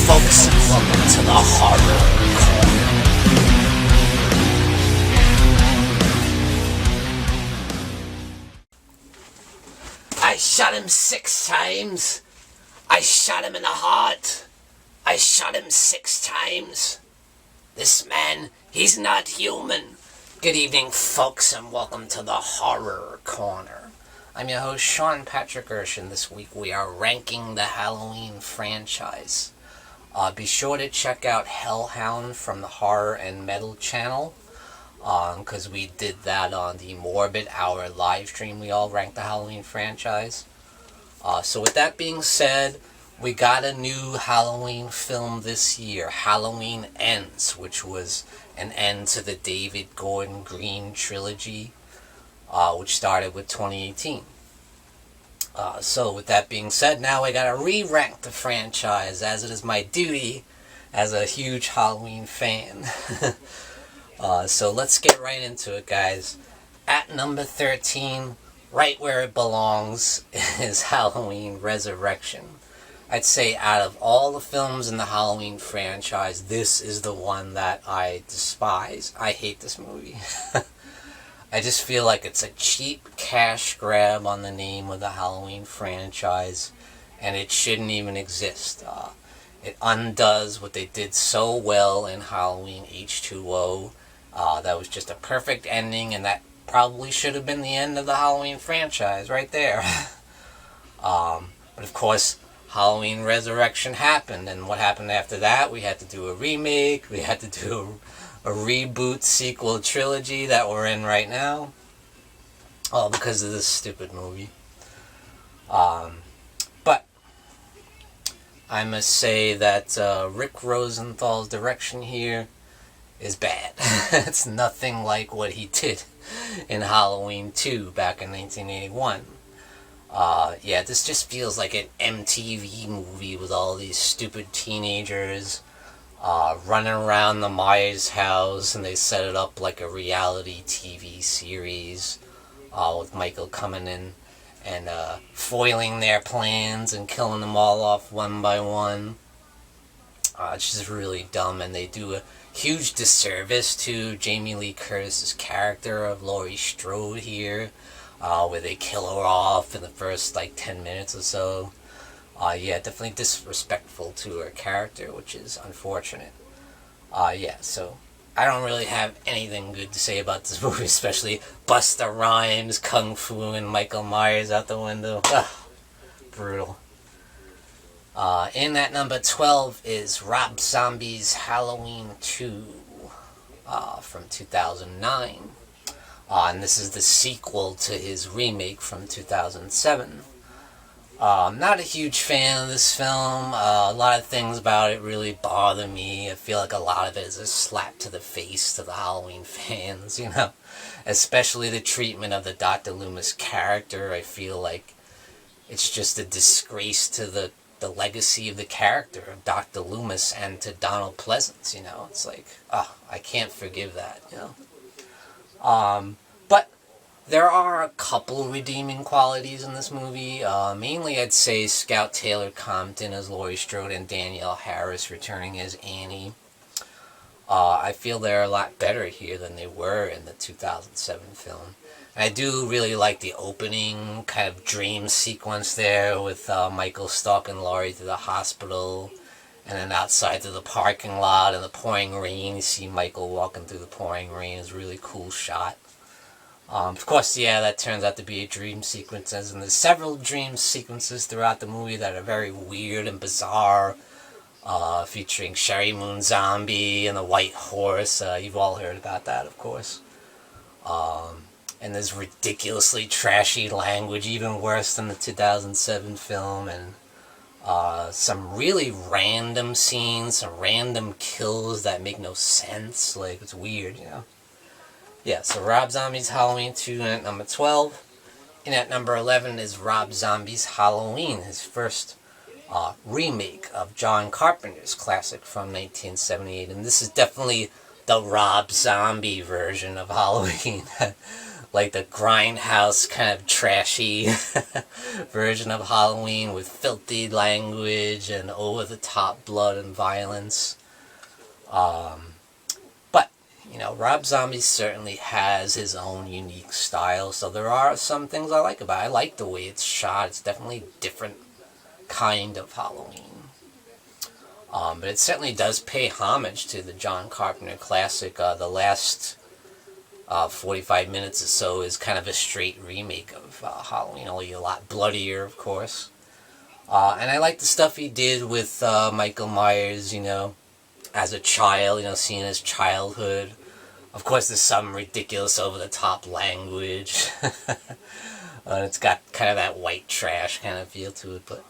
folks, and welcome to the Horror Corner. I shot him 6 times. I shot him in the heart. I shot him 6 times. This man, he's not human. Good evening, folks, and welcome to the Horror Corner. I'm your host, Sean Patrick Urshan. This week we are ranking the Halloween franchise. Be sure to check out Hellhound from the Horror and Metal channel, because we did that on the Morbid Hour live stream. We all ranked the Halloween franchise. So with that being said, we got a new Halloween film this year, Halloween Ends, which was an end to the David Gordon Green trilogy, which started with 2018. So with that being said, now I gotta re-rank the franchise, as it is my duty as a huge Halloween fan. So let's get right into it, guys. At number 13, right where it belongs, is Halloween Resurrection. I'd say out of all the films in the Halloween franchise, this is the one that I despise. I hate this movie. I just feel like it's a cheap cash grab on the name of the Halloween franchise, and it shouldn't even exist. It undoes what they did so well in Halloween H2O. That was just a perfect ending, and that probably should have been the end of the Halloween franchise right there. But of course, Halloween Resurrection happened, and what happened after that? We had to do a remake, we had to do a reboot sequel trilogy that we're in right now, all because of this stupid movie. But I must say that Rick Rosenthal's direction here is bad. It's nothing like what he did in Halloween 2 back in 1981. Yeah, this just feels like an MTV movie with all these stupid teenagers running around the Myers house, and they set it up like a reality TV series, with Michael coming in and foiling their plans and killing them all off one by one. It's just really dumb, and they do a huge disservice to Jamie Lee Curtis's character of Laurie Strode here, where they kill her off in the first 10 minutes or so. Yeah, definitely disrespectful to her character, which is unfortunate. Yeah, so I don't really have anything good to say about this movie, especially Busta Rhymes, Kung Fu, and Michael Myers out the window. Ugh, brutal. In at number 12 is Rob Zombie's Halloween 2 from 2009. And this is the sequel to his remake from 2007. I'm not a huge fan of this film. A lot of things about it really bother me. I feel like a lot of it is a slap to the face to the Halloween fans, you know. Especially the treatment of the Dr. Loomis character. I feel like it's just a disgrace to the legacy of the character of Dr. Loomis and to Donald Pleasence, you know. It's like, I can't forgive that, you know. But there are a couple redeeming qualities in this movie. Mainly, I'd say Scout Taylor Compton as Laurie Strode and Danielle Harris returning as Annie. I feel they're a lot better here than they were in the 2007 film. And I do really like the opening kind of dream sequence there with Michael stalking Laurie to the hospital, and then outside to the parking lot in the pouring rain. You see Michael walking through the pouring rain. It's a really cool shot. Of course, yeah, that turns out to be a dream sequence, and there's several dream sequences throughout the movie that are very weird and bizarre, featuring Sherry Moon Zombie and the White Horse. You've all heard about that, of course. And there's ridiculously trashy language, even worse than the 2007 film, and some really random scenes, some random kills that make no sense. Like, it's weird, you know. Yeah, so Rob Zombie's Halloween 2 at number 12. And at number 11 is Rob Zombie's Halloween, his first remake of John Carpenter's classic from 1978. And this is definitely the Rob Zombie version of Halloween. like the grindhouse kind of trashy version of Halloween with filthy language and over-the-top blood and violence. But, Rob Zombie certainly has his own unique style, so there are some things I like about it. I like the way it's shot. It's definitely a different kind of Halloween. But it certainly does pay homage to the John Carpenter classic. The last 45 minutes or so is kind of a straight remake of Halloween, only a lot bloodier, of course. And I like the stuff he did with Michael Myers, as a child, seeing his childhood. Of course, there's some ridiculous over-the-top language. It's got kind of that white trash kind of feel to it, but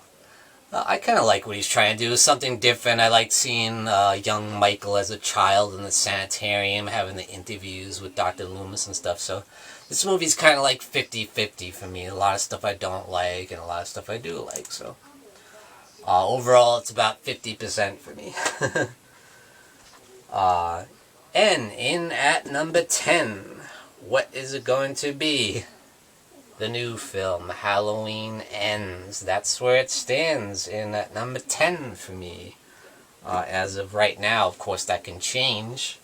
I kind of like what he's trying to do. It's something different. I like seeing young Michael as a child in the sanitarium, having the interviews with Dr. Loomis and stuff. So this movie's kind of like 50-50 for me. A lot of stuff I don't like and a lot of stuff I do like. So overall, it's about 50% for me. And in at number 10, what is it going to be? The new film, Halloween Ends. That's where it stands in at number 10 for me. As of right now, of course, that can change.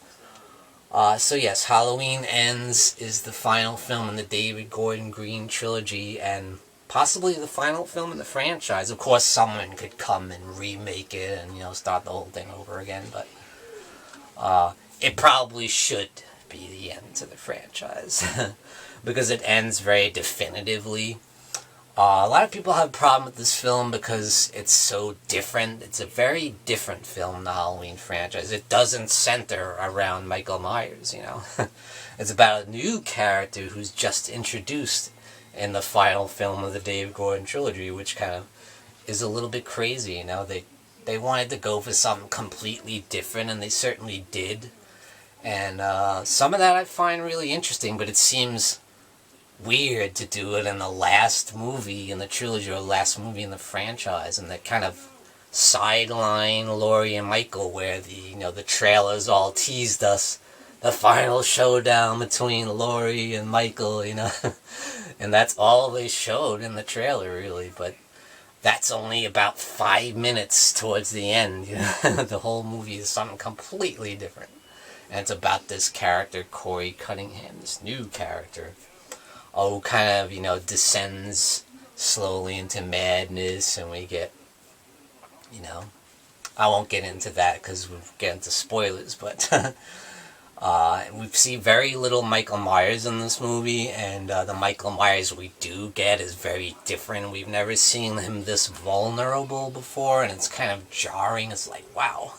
So yes, Halloween Ends is the final film in the David Gordon Green trilogy, and possibly the final film in the franchise. Of course, someone could come and remake it and, start the whole thing over again, but it probably should be the end to the franchise. Because it ends very definitively. A lot of people have a problem with this film because it's so different. It's a very different film, the Halloween franchise. It doesn't center around Michael Myers, It's about a new character who's just introduced in the final film of the David Gordon trilogy, which kind of is a little bit crazy, They wanted to go for something completely different, and they certainly did. And some of that I find really interesting, but it seems weird to do it in the last movie in the trilogy or last movie in the franchise, and that kind of sideline Laurie and Michael where the trailers all teased us the final showdown between Laurie and Michael, and that's all they showed in the trailer really, but that's only about 5 minutes towards the end. The whole movie is something completely different, and it's about this character Corey Cunningham, this new character who kind of, descends slowly into madness, and we get, I won't get into that because we'll get into spoilers, but we see very little Michael Myers in this movie, and the Michael Myers we do get is very different. We've never seen him this vulnerable before, and it's kind of jarring. It's like, wow.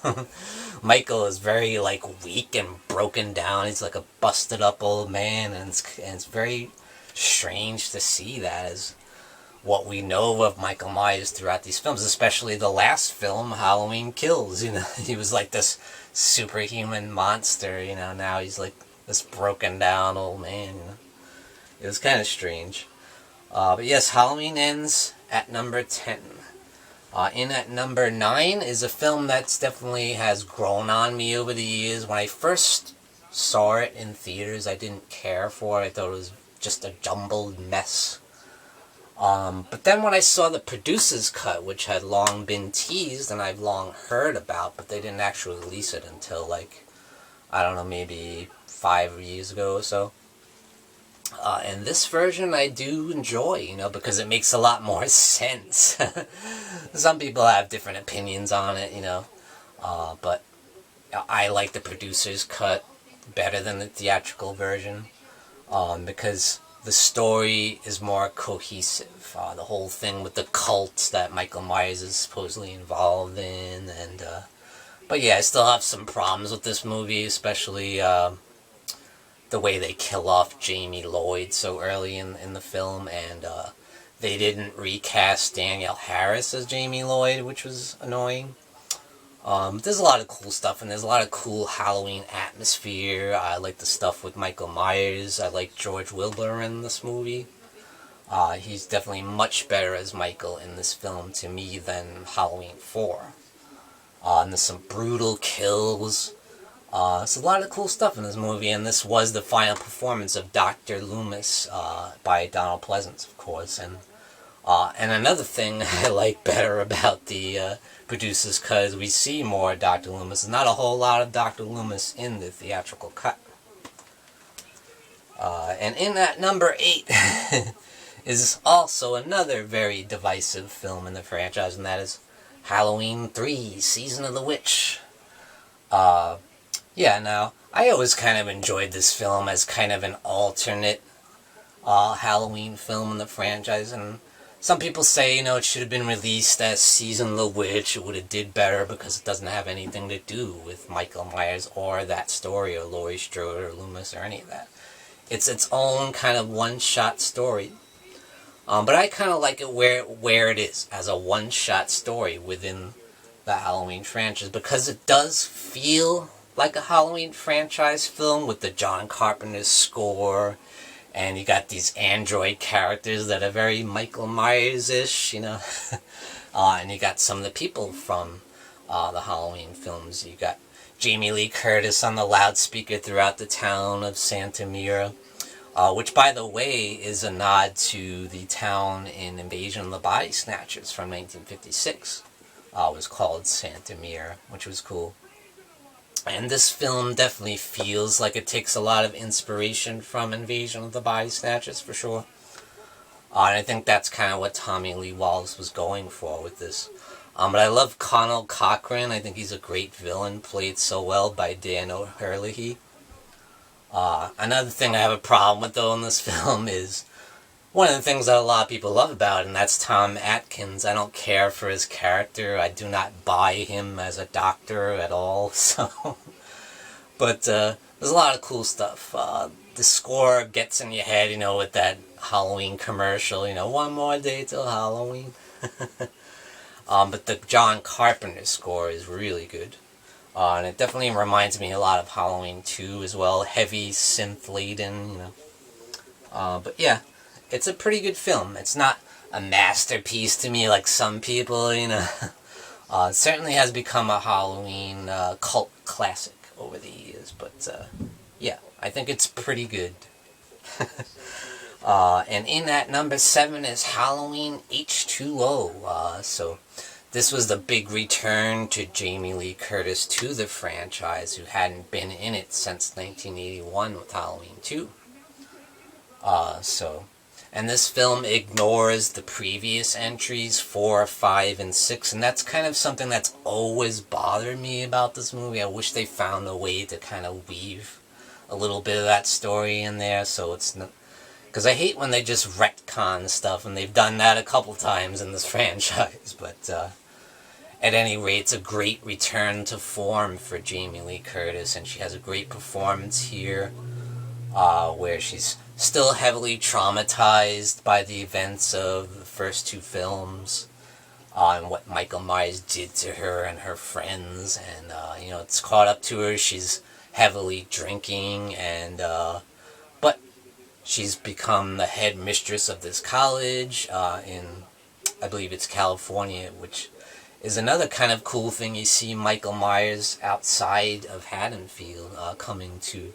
Michael is very, weak and broken down. He's like a busted up old man, and it's very strange to see that as what we know of Michael Myers throughout these films, especially the last film, Halloween Kills. He was like this superhuman monster, now he's like this broken down old man. It was kind of strange. But yes, Halloween Ends at number 10. In at number 9 is a film that's definitely has grown on me over the years. When I first saw it in theaters, I didn't care for it. I thought it was just a jumbled mess. But then when I saw the producer's cut, which had long been teased and I've long heard about, but they didn't actually release it until I don't know, maybe 5 years ago or so. And this version I do enjoy, because it makes a lot more sense. Some people have different opinions on it, but I like the producer's cut better than the theatrical version, because the story is more cohesive. The whole thing with the cult that Michael Myers is supposedly involved in, and but yeah, I still have some problems with this movie, especially the way they kill off Jamie Lloyd so early in the film, and they didn't recast Danielle Harris as Jamie Lloyd, which was annoying. There's a lot of cool stuff, and there's a lot of cool Halloween atmosphere. I like the stuff with Michael Myers. I like George Wilbur in this movie. He's definitely much better as Michael in this film to me than Halloween 4. And there's some brutal kills. So a lot of cool stuff in this movie, and this was the final performance of Dr. Loomis by Donald Pleasence, of course. And another thing I like better about the producers, because we see more Dr. Loomis. There's not a whole lot of Dr. Loomis in the theatrical cut. And in at number 8 is also another very divisive film in the franchise, and that is Halloween 3, Season of the Witch. Yeah, now, I always kind of enjoyed this film as kind of an alternate Halloween film in the franchise, and some people say, it should have been released as Season of the Witch. It would have did better because it doesn't have anything to do with Michael Myers or that story or Laurie Strode or Loomis or any of that. It's its own kind of one-shot story. But I kind of like it where it is, as a one-shot story within the Halloween franchise, because it does feel like a Halloween franchise film with the John Carpenter score, and you got these android characters that are very Michael Myers-ish, and you got some of the people from the Halloween films. You got Jamie Lee Curtis on the loudspeaker throughout the town of Santa Mira, which, by the way, is a nod to the town in Invasion of the Body Snatchers from 1956. It was called Santa Mira, which was cool. And this film definitely feels like it takes a lot of inspiration from Invasion of the Body Snatchers, for sure. And I think that's kind of what Tommy Lee Wallace was going for with this. But I love Connell Cochran. I think he's a great villain, played so well by Dan O'Herlihy. Another thing I have a problem with, though, in this film is one of the things that a lot of people love about it, and that's Tom Atkins. I don't care for his character. I do not buy him as a doctor at all. But there's a lot of cool stuff. The score gets in your head, with that Halloween commercial, one more day till Halloween. But the John Carpenter score is really good. And it definitely reminds me a lot of Halloween 2 as well. Heavy synth-laden, But yeah, it's a pretty good film. It's not a masterpiece to me like some people, It certainly has become a Halloween cult classic over the years. But yeah, I think it's pretty good. And in at number 7 is Halloween H2O. So this was the big return to Jamie Lee Curtis to the franchise, who hadn't been in it since 1981 with Halloween 2. And this film ignores the previous entries, 4, 5, and 6, and that's kind of something that's always bothered me about this movie. I wish they found a way to kind of weave a little bit of that story in there, so it's not... Because I hate when they just retcon stuff, and they've done that a couple times in this franchise, but at any rate, it's a great return to form for Jamie Lee Curtis, and she has a great performance here, where she's still heavily traumatized by the events of the first 2 films, and what Michael Myers did to her and her friends, and, it's caught up to her. She's heavily drinking, and, but she's become the head mistress of this college, in, I believe it's California, which is another kind of cool thing. You see Michael Myers outside of Haddonfield, coming to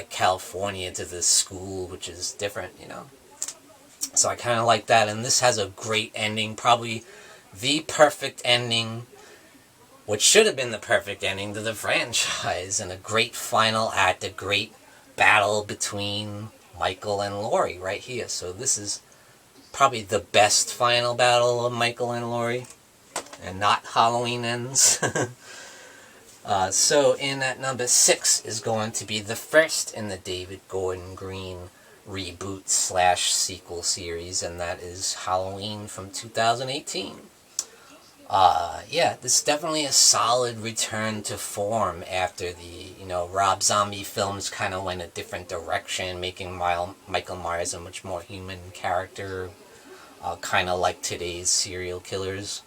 California to this school, which is different, So I kind of like that, and this has a great ending, probably the perfect ending, which should have been the perfect ending to the franchise, and a great final act, a great battle between Michael and Laurie right here. So this is probably the best final battle of Michael and Laurie, and not Halloween Ends. So in at number 6 is going to be the first in the David Gordon Green reboot/sequel series, and that is Halloween from 2018. Yeah, this is definitely a solid return to form after the, Rob Zombie films kind of went a different direction, making Michael Myers a much more human character, kind of like today's serial killers.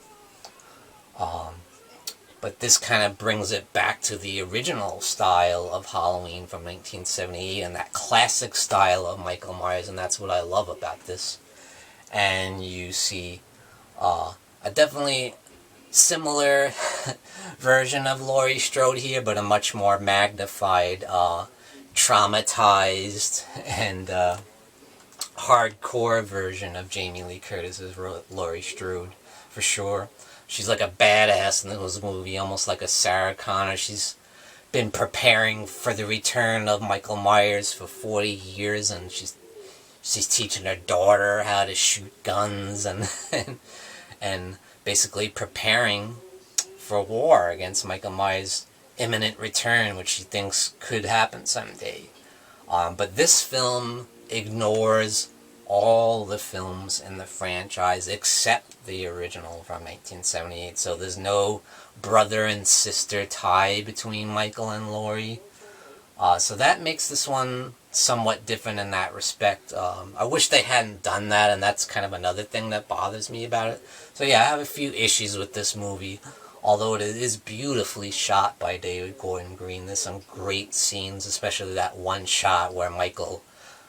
But this kind of brings it back to the original style of Halloween from 1978 and that classic style of Michael Myers, and that's what I love about this. And you see a definitely similar version of Laurie Strode here, but a much more magnified, traumatized, and hardcore version of Jamie Lee Curtis's Laurie Strode, for sure. She's like a badass in this movie, almost like a Sarah Connor. She's been preparing for the return of Michael Myers for 40 years, and she's teaching her daughter how to shoot guns and basically preparing for war against Michael Myers' imminent return, which she thinks could happen someday. But this film ignores all the films in the franchise except the original from 1978. So there's no brother and sister tie between Michael and Laurie. So that makes this one somewhat different in that respect. I wish they hadn't done that, and that's kind of another thing that bothers me about it. So yeah, I have a few issues with this movie, although it is beautifully shot by David Gordon Green. There's some great scenes, especially that one shot where Michael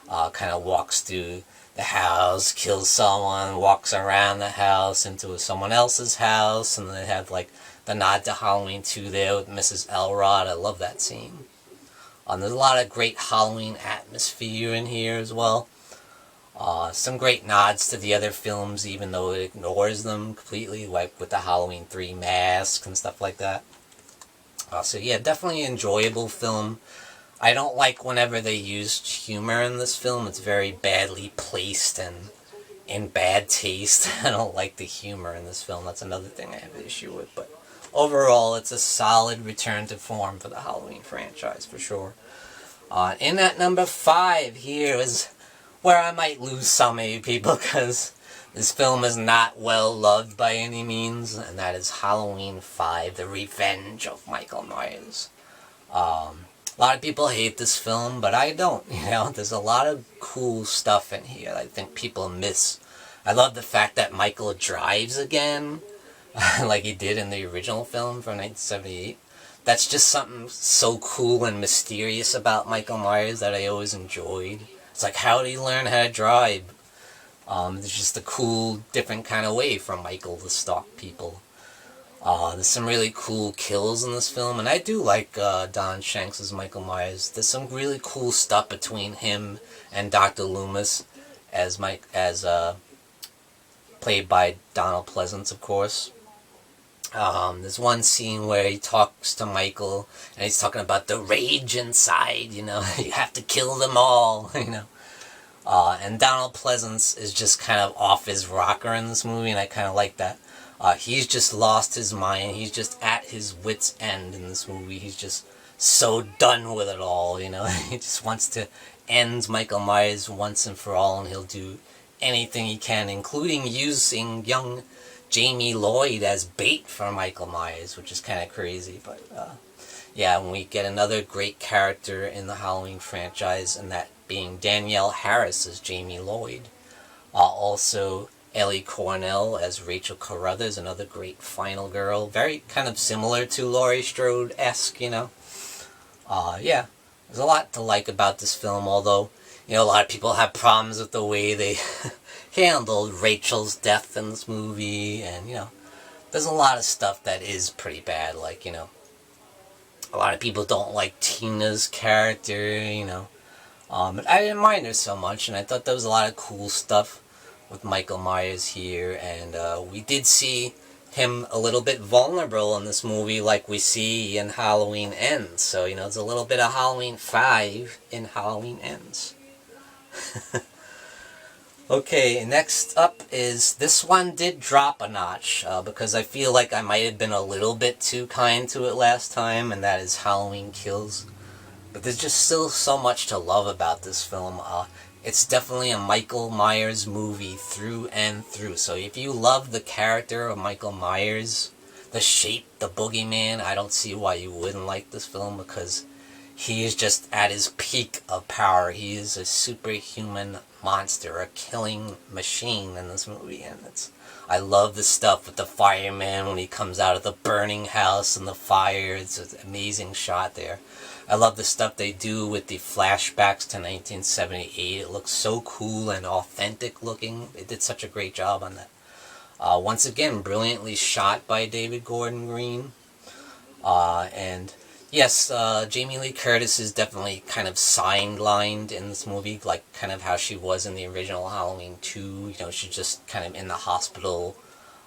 kind of walks through the house, kills someone, walks around the house into someone else's house, and they have like the nod to Halloween 2 there with Mrs. Elrod. I love that scene. There's a lot of great Halloween atmosphere in here as well. Some great nods to the other films, even though it ignores them completely, like with the Halloween 3 mask and stuff like that. So yeah, definitely an enjoyable film. I don't like whenever they used humor in this film. It's very badly placed and in bad taste. I don't like the humor in this film. That's another thing I have an issue with. But overall, it's a solid return to form for the Halloween franchise, for sure. In at number 5 here is where I might lose some of you people, because this film is not well loved by any means, and that is Halloween 5, The Revenge of Michael Myers. A lot of people hate this film, but I don't, There's a lot of cool stuff in here that I think people miss. I love the fact that Michael drives again, like he did in the original film from 1978. That's just something so cool and mysterious about Michael Myers that I always enjoyed. It's like, how did he learn how to drive? It's just a cool, different kind of way for Michael to stalk people. There's some really cool kills in this film, and I do like Don Shanks' Michael Myers. There's some really cool stuff between him and Dr. Loomis, as played by Donald Pleasance, of course. There's one scene where he talks to Michael, and he's talking about the rage inside, you have to kill them all, and Donald Pleasance is just kind of off his rocker in this movie, and I kind of like that. He's just lost his mind. He's just at his wit's end in this movie. He's just so done with it all, He just wants to end Michael Myers once and for all, and he'll do anything he can, including using young Jamie Lloyd as bait for Michael Myers, which is kind of crazy. But yeah, when we get another great character in the Halloween franchise, and that being Danielle Harris as Jamie Lloyd. Also Ellie Cornell as Rachel Carruthers, another great final girl. Very kind of similar to Laurie Strode-esque, Yeah, there's a lot to like about this film, although, a lot of people have problems with the way they handled Rachel's death in this movie, and, there's a lot of stuff that is pretty bad, like, a lot of people don't like Tina's character, but I didn't mind her so much, and I thought there was a lot of cool stuff with Michael Myers here, and we did see him a little bit vulnerable in this movie, like we see in Halloween Ends. So, there's a little bit of Halloween 5 in Halloween Ends. Okay, next up is, this one did drop a notch, because I feel like I might have been a little bit too kind to it last time, and that is Halloween Kills. But there's just still so much to love about this film. It's definitely a Michael Myers movie through and through. So if you love the character of Michael Myers, the shape, the boogeyman, I don't see why you wouldn't like this film, because he is just at his peak of power. He is a superhuman monster, a killing machine in this movie, and I love the stuff with the fireman when he comes out of the burning house and the fire. It's an amazing shot there. I love the stuff they do with the flashbacks to 1978. It looks so cool and authentic looking. They did such a great job on that. Once again, brilliantly shot by David Gordon Green. And yes, Jamie Lee Curtis is definitely kind of sidelined in this movie, like kind of how she was in the original Halloween 2. You know, she's just kind of in the hospital.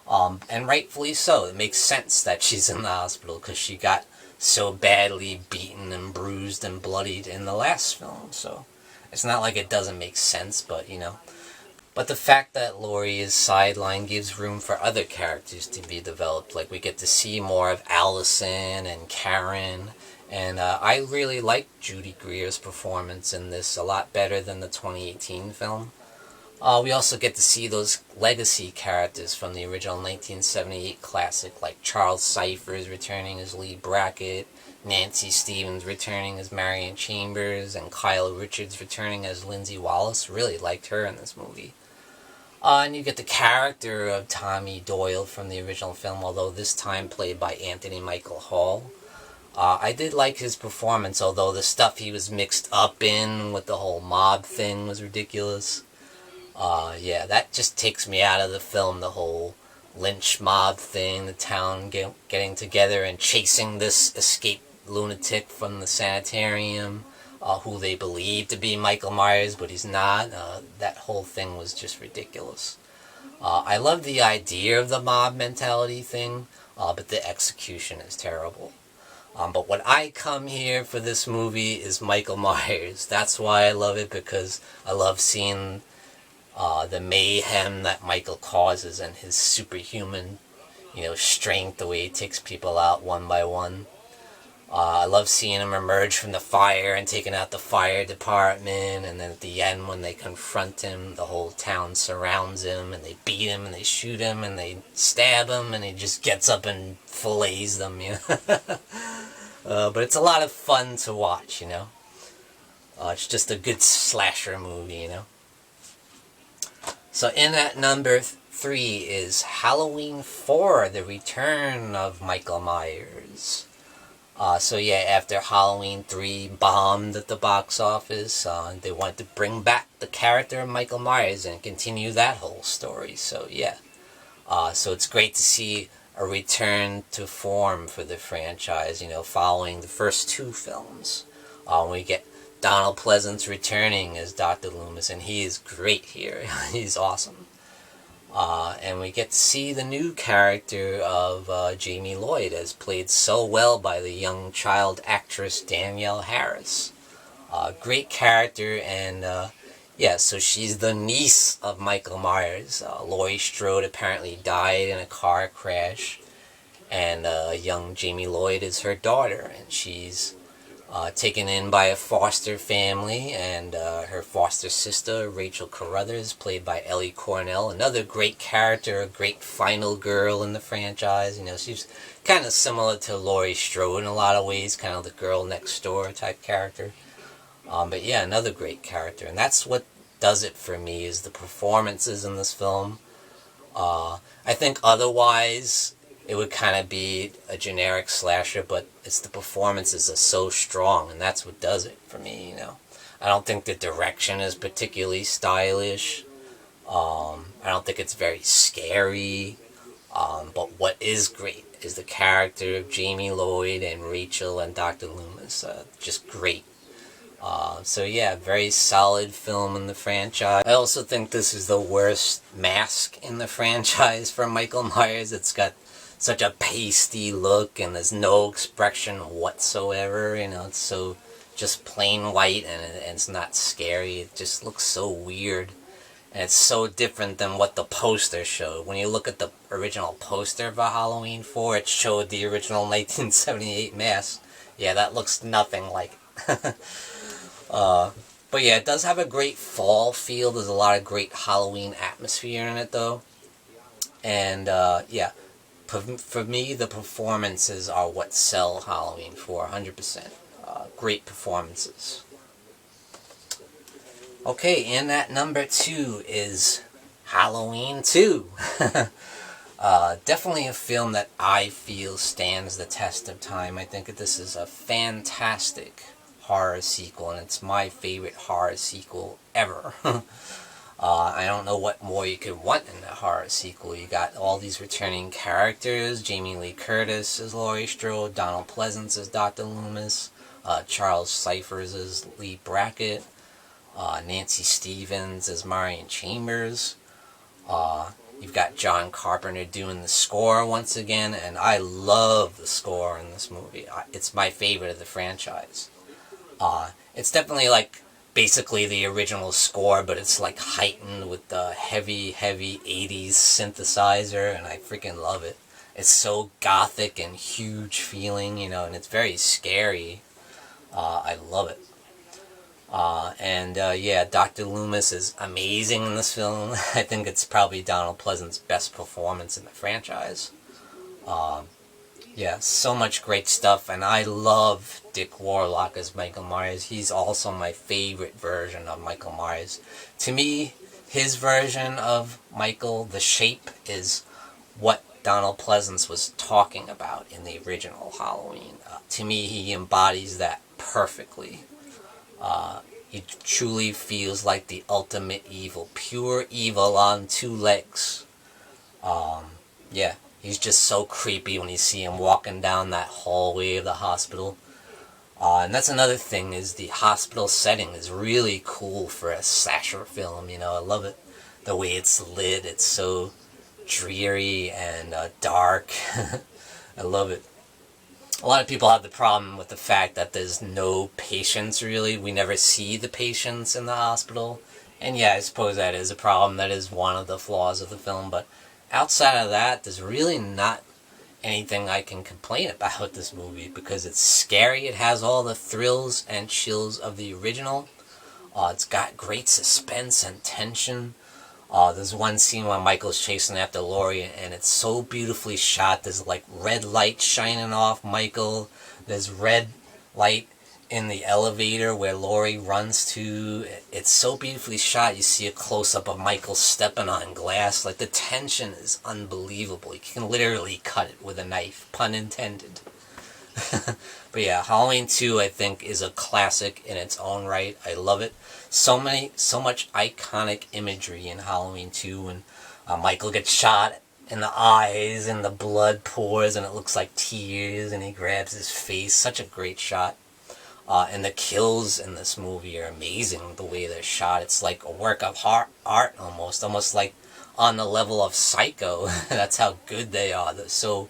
And rightfully so. It makes sense that she's in the hospital because she got so badly beaten and bruised and bloodied in the last film. So it's not like it doesn't make sense, but you know. But the fact that Laurie is sidelined gives room for other characters to be developed. Like, we get to see more of Allison and Karen. And I really like Judy Greer's performance in this a lot better than the 2018 film. We also get to see those legacy characters from the original 1978 classic, like Charles Cyphers returning as Lee Brackett, Nancy Stevens returning as Marion Chambers, and Kyle Richards returning as Lindsay Wallace. Really liked her in this movie. And you get the character of Tommy Doyle from the original film, although this time played by Anthony Michael Hall. I did like his performance, although the stuff he was mixed up in with the whole mob thing was ridiculous. Yeah, that just takes me out of the film, the whole lynch mob thing, the town getting together and chasing this escaped lunatic from the sanitarium, who they believe to be Michael Myers, but he's not. That whole thing was just ridiculous. I love the idea of the mob mentality thing, but the execution is terrible. But what I come here for this movie is Michael Myers. That's why I love it, because I love seeing the mayhem that Michael causes and his superhuman, strength, the way he takes people out one by one. I love seeing him emerge from the fire and taking out the fire department, and then at the end when they confront him, the whole town surrounds him, and they beat him, and they shoot him, and they stab him, and he just gets up and fillets them, But it's a lot of fun to watch, It's just a good slasher movie, So in at number 3 is Halloween 4, The Return of Michael Myers. After Halloween 3 bombed at the box office, they wanted to bring back the character of Michael Myers and continue that whole story. So it's great to see a return to form for the franchise, following the first 2 films. We get Donald Pleasance returning as Dr. Loomis, and he is great here. He's awesome. And we get to see the new character of Jamie Lloyd, as played so well by the young child actress Danielle Harris. Great character, and so she's the niece of Michael Myers. Laurie Strode apparently died in a car crash, and young Jamie Lloyd is her daughter, and she's taken in by a foster family, and her foster sister, Rachel Carruthers, played by Ellie Cornell, another great character, a great final girl in the franchise. She's kind of similar to Laurie Strode in a lot of ways, kind of the girl next door type character. Another great character, and that's what does it for me, is the performances in this film. I think otherwise it would kind of be a generic slasher, but it's the performances are so strong, and that's what does it for me, I don't think the direction is particularly stylish. I don't think it's very scary. But what is great is the character of Jamie Lloyd and Rachel and Dr. Loomis. Just great. Very solid film in the franchise. I also think this is the worst mask in the franchise for Michael Myers. It's got such a pasty look, and there's no expression whatsoever. It's so just plain white, and it's not scary. It just looks so weird, and it's so different than what the poster showed. When you look at the original poster for Halloween 4, it showed the original 1978 mask. Yeah, that looks nothing like it. It does have a great fall feel. There's a lot of great Halloween atmosphere in it, though. And, for me, the performances are what sell Halloween 4, 100%. Great performances. Okay, and at number 2 is Halloween 2. Definitely a film that I feel stands the test of time. I think that this is a fantastic horror sequel, and it's my favorite horror sequel ever. I don't know what more you could want in a horror sequel. You got all these returning characters. Jamie Lee Curtis as Laurie Strode, Donald Pleasance as Dr. Loomis, Charles Cyphers as Lee Brackett, Nancy Stevens as Marion Chambers. You've got John Carpenter doing the score once again, and I love the score in this movie. It's my favorite of the franchise. It's definitely like basically the original score, but it's like heightened with the heavy 80s synthesizer, and I freaking love it. It's so gothic and huge feeling, you know, and it's very scary. I love it. Yeah, Dr. Loomis is amazing in this film. I think it's probably Donald Pleasance's best performance in the franchise. Yeah, so much great stuff, and I love Dick Warlock as Michael Myers. He's also my favorite version of Michael Myers. To me, his version of Michael, the shape, is what Donald Pleasance was talking about in the original Halloween. To me, he embodies that perfectly. He truly feels like the ultimate evil, pure evil on two legs. Yeah, he's just so creepy when you see him walking down that hallway of the hospital. And that's another thing, is the hospital setting is really cool for a slasher film, you know, I love it. The way it's lit, it's so dreary and dark. I love it. A lot of people have the problem with the fact that there's no patients, really. We never see the patients in the hospital. And yeah, I suppose that is a problem. That is one of the flaws of the film. But outside of that, there's really not anything I can complain about with this movie, because it's scary. It has all the thrills and chills of the original. It's got great suspense and tension. There's one scene where Michael's chasing after Laurie, and it's so beautifully shot. There's like red light shining off Michael. There's red light in the elevator where Laurie runs to. It's so beautifully shot. You see a close-up of Michael stepping on glass. Like, the tension is unbelievable. You can literally cut it with a knife, pun intended. But yeah, Halloween 2, I think, is a classic in its own right. I love it. So much iconic imagery in Halloween 2, when Michael gets shot in the eyes and the blood pours and it looks like tears and he grabs his face. Such a great shot. And the kills in this movie are amazing, the way they're shot. It's like a work of art almost like on the level of Psycho. That's how good they are. They're so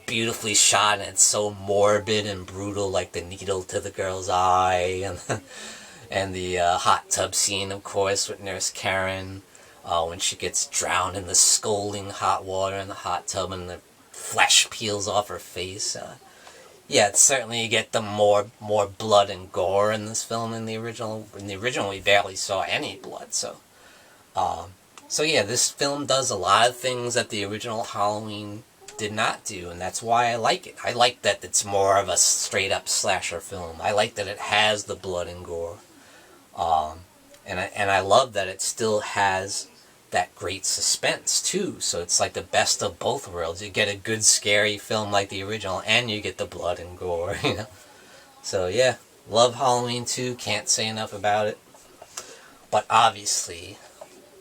beautifully shot, and it's so morbid and brutal, like the needle to the girl's eye, and the hot tub scene, of course, with Nurse Karen, when she gets drowned in the scalding hot water in the hot tub and the flesh peels off her face. Yeah, it's certainly, you get the more blood and gore in this film than the original. In the original, we barely saw any blood, so yeah, this film does a lot of things that the original Halloween did not do, and that's why I like it. I like that it's more of a straight-up slasher film. I like that it has the blood and gore. And I love that it still has that great suspense, too. So it's like the best of both worlds. You get a good, scary film like the original, and you get the blood and gore, you know? So, yeah, love Halloween 2. Can't say enough about it. But obviously,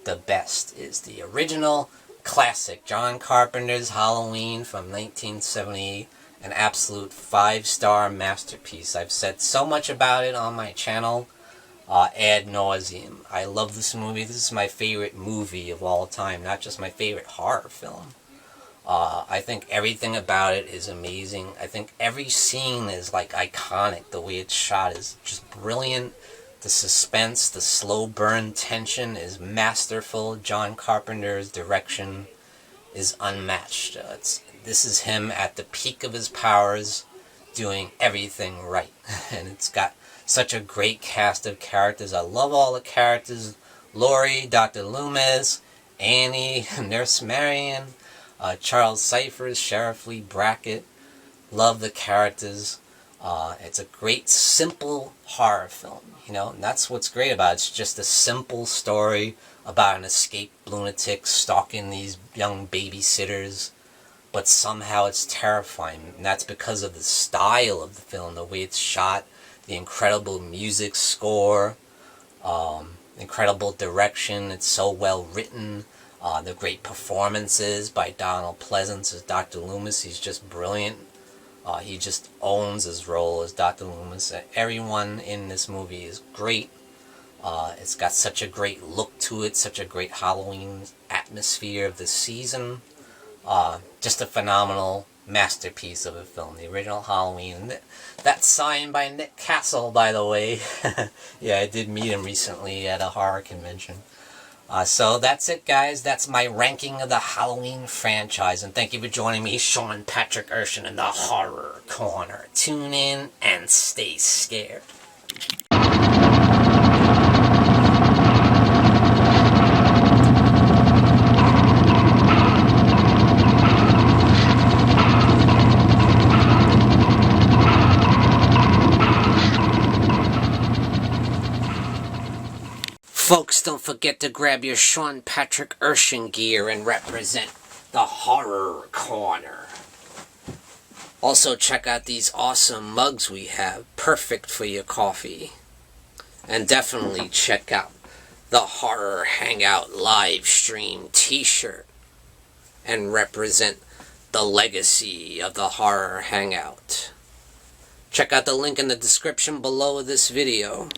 the best is the original classic, John Carpenter's Halloween from 1978, an absolute 5-star masterpiece. I've said so much about it on my channel, ad nauseum. I love this movie. This is my favorite movie of all time, not just my favorite horror film. I think everything about it is amazing. I think every scene is like iconic. The way it's shot is just brilliant. The suspense, the slow burn tension is masterful. John Carpenter's direction is unmatched. This is him at the peak of his powers, doing everything right. And it's got such a great cast of characters. I love all the characters. Laurie, Dr. Loomis, Annie, Nurse Marion, Charles Cyphers, Sheriff Lee Brackett. Love the characters. It's a great, simple horror film, you know, and that's what's great about it. It's just a simple story about an escaped lunatic stalking these young babysitters, but somehow it's terrifying, and that's because of the style of the film, the way it's shot, the incredible music score. incredible direction. It's so well written. The great performances by Donald Pleasence as Dr. Loomis. He's just brilliant. He just owns his role as Dr. Loomis. Everyone in this movie is great. It's got such a great look to it, such a great Halloween atmosphere of the season. Just a phenomenal masterpiece of a film. The original Halloween. That's signed by Nick Castle, by the way. Yeah, I did meet him recently at a horror convention. So that's it, guys. That's my ranking of the Halloween franchise. And thank you for joining me, Sean Patrick Urshan, in the Horror Corner. Tune in and stay scared. Folks, don't forget to grab your Sean Patrick Urshan gear and represent the Horror Corner. Also, check out these awesome mugs we have, perfect for your coffee. And definitely check out the Horror Hangout live stream t-shirt and represent the legacy of the Horror Hangout. Check out the link in the description below this video.